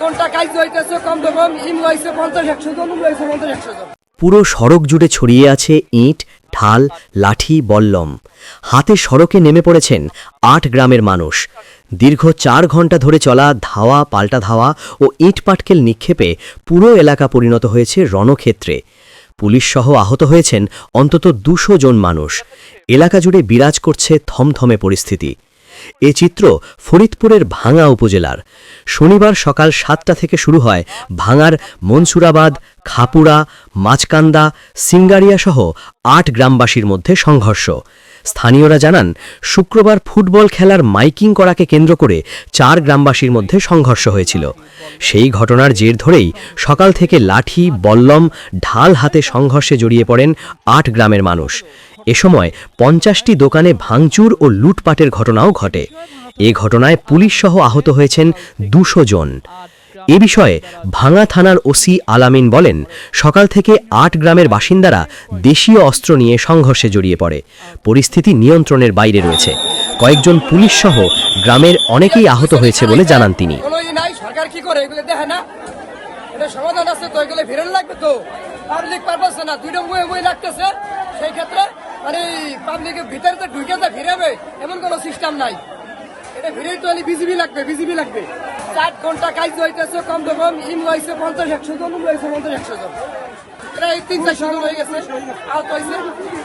ঘন্টা কাজ হইতেছে, কম তো কম ইম হইছে 50-100 জন, হইছে 50-100 জন। পুরো সড়ক জুড়ে ছড়িয়ে আছে ইট, ঢাল, লাঠি, বল্লম। হাতে সড়কে নেমে পড়েছেন 8 গ্রামের মানুষ। দীর্ঘ 4 ঘন্টা ধরে চলা ধাওয়া পাল্টা ধাওয়া ও ইট পাটকেল নিক্ষেপে পুরো এলাকা পরিণত হয়েছে রণক্ষেত্রে। পুলিশসহ আহত হয়েছেন অন্তত 200 জন মানুষ। এলাকা জুড়ে বিরাজ করছে থমথমে পরিস্থিতি। এ চিত্র ফরিদপুরের ভাঙা উপজেলার। শনিবার সকাল 7টা থেকে শুরু হয় ভাঙার মনসুরাবাদ, খাপুড়া, মাছকান্দা, সিঙ্গারিয়াসহ 8 গ্রামবাসীর মধ্যে সংঘর্ষ। স্থানীয়রা জানান, শুক্রবার ফুটবল খেলার মাইকিং করাকে কেন্দ্র করে 4 গ্রামবাসীর মধ্যে সংঘর্ষ হয়েছিল। সেই ঘটনার জের ধরেই সকাল থেকে লাঠি, বল্লম, ঢাল হাতে সংঘর্ষে জড়িয়ে পড়েন 8 গ্রামের মানুষ। এ সময় 50টি দোকানে ভাঙচুর ও লুটপাটের ঘটনাও ঘটে। এ ঘটনায় পুলিশসহ আহত হয়েছেন 200 জন। এ বিষয়ে ভাঙা থানার ওসি আলামিন বলেন, সকাল থেকে 8 গ্রামের বাসিন্দারা দেশীয় অস্ত্র নিয়ে সংঘর্ষে জড়িয়ে পড়ে। পরিস্থিতি নিয়ন্ত্রণের বাইরে রয়েছে। কয়েকজন পুলিশসহ গ্রামের অনেকেই আহত হয়েছে বলে জানান তিনি। সরকার কি করে এগুলো দেখে না? এটা সমাধান আছে তো, এগুলো ভিড় লাগবে তো, পাবলিক পারপাস না, দুইটা মুয়ে লাগতেছে। সেই ক্ষেত্রে মানে পাবলিকের ভিতরে তো ঢুকে তো ভিড়াবে এমন কোনো সিস্টেম নাই। এটা ভিড়েই তো বিজিবি লাগবে। 4 ঘন্টা কাজ হইতেছে, কম তো কম ইম হইছে 50-100 জন, হইছে 50-100 জন। প্রায় 300-400 জন হয়ে গেছে, আহত হয়েছে।